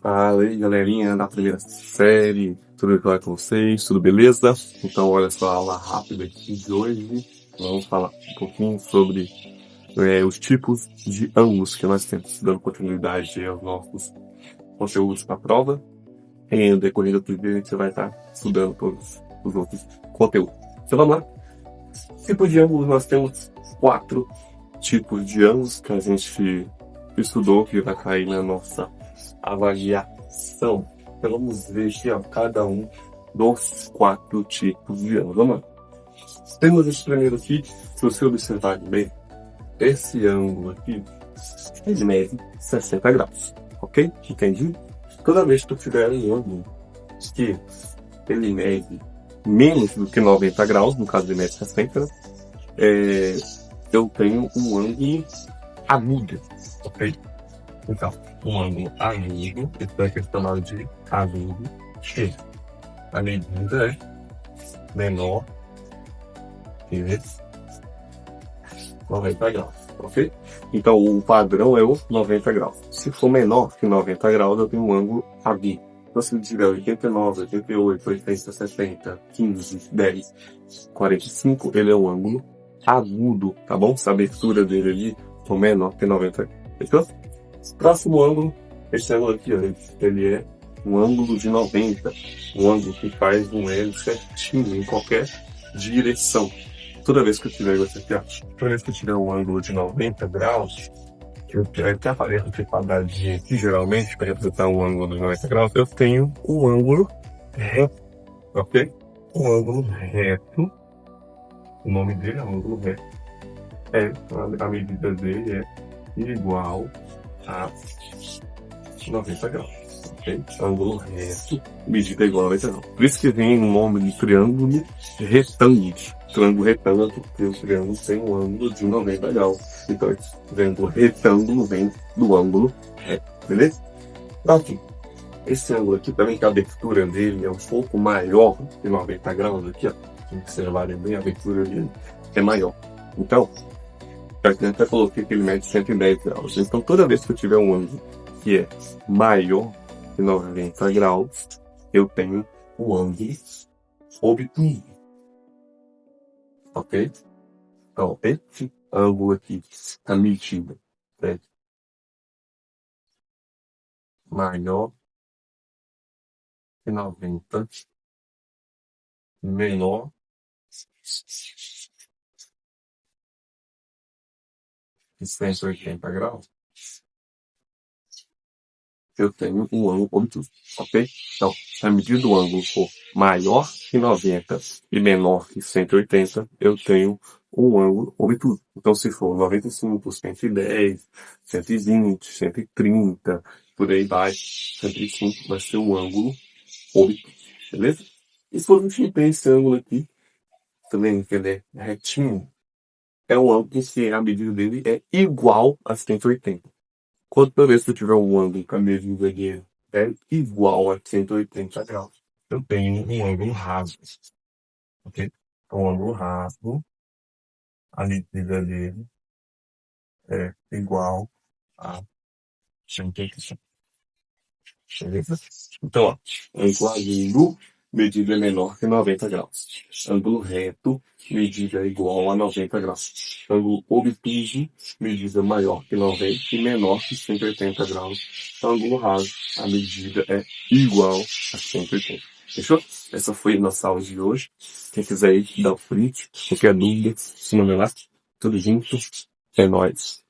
Fala aí, galerinha da primeira série, tudo bem com vocês? Tudo beleza? Então, olha só a aula rápida aqui de hoje. Vamos falar um pouquinho sobre os tipos de ângulos que nós temos, dando continuidade aos nossos conteúdos para a prova. E no decorrer do dia a gente vai estar estudando todos os outros conteúdos. Então, vamos lá. Tipo de ângulos, nós temos 4 tipos de ângulos que a gente estudou, que vai cair na nossa avaliação. Então vamos ver aqui, ó, cada um dos 4 tipos de ângulos. Vamos lá. Temos esse primeiro aqui, se você observar bem, esse ângulo aqui, ele mede 60 graus, ok? Entendi? Toda vez que eu tiver um ângulo que ele mede menos do que 90 graus, no caso ele mede 60, né? Eu tenho um ângulo agudo, ok? Então, um ângulo agudo, isso daqui é chamado de agudo, que a medida é menor que 90 graus, ok? Então, o padrão é o 90 graus. Se for menor que 90 graus, eu tenho um ângulo agudo. Então, se ele tiver 89, 88, 80, 60, 15, 10, 45, ele é um ângulo agudo, tá bom? Se a abertura dele ali for menor que 90 graus. Fechou? Próximo ângulo, esse ângulo aqui, ó, ele é um ângulo de 90, um ângulo que faz um L certinho em qualquer direção. Toda vez que eu tiver isso aqui, ó, toda vez que eu tiver um ângulo de 90 graus, que eu até apareço aqui quadradinho aqui, geralmente, para representar um ângulo de 90 graus, eu tenho um ângulo reto, ok? Um ângulo reto, o nome dele é ângulo reto, a medida dele é igual a 90 graus, ok? Ângulo reto, medida igual a 90 graus. Por isso que vem o nome de triângulo retângulo. Triângulo retângulo, porque o triângulo tem um ângulo de 90 graus. Então, esse triângulo retângulo vem do ângulo reto, beleza? Aqui, esse ângulo aqui também, que a abertura dele é um pouco maior que 90 graus aqui, ó. Se observarem bem, a abertura dele é maior. Então, eu até coloquei que ele mede 110 graus. Então, toda vez que eu tiver um ângulo que é maior que 90 graus, eu tenho o ângulo obtuso. Ok? Então, esse ângulo aqui, a medida é maior que 90, menor que 180 graus, eu tenho um ângulo obtuso, ok? Então, se a medida do ângulo for maior que 90 e menor que 180, eu tenho um ângulo obtuso. Então, se for 95, 110, 120, 130, por aí vai, 105, vai ser um ângulo obtuso, beleza? E se for a gente tem esse ângulo aqui, também que ele é retinho, é um ângulo que a medida dele é igual a 180. Toda vez que eu tiver um ângulo que a medida dele é igual a 180 graus, eu tenho um ângulo raso, ok? Um ângulo raso, a medida dele é igual a 180. Beleza? Então, ó, ângulo agudo, medida é menor que 90 graus. Ângulo reto, medida é igual a 90 graus. Ângulo obtuso, medida maior que 90 e menor que 180 graus. Ângulo raso, a medida é igual a 180. Fechou? Essa foi a nossa aula de hoje. Quem quiser aí, dá o print. Qualquer dúvida, se não me lá, tudo junto. É nóis.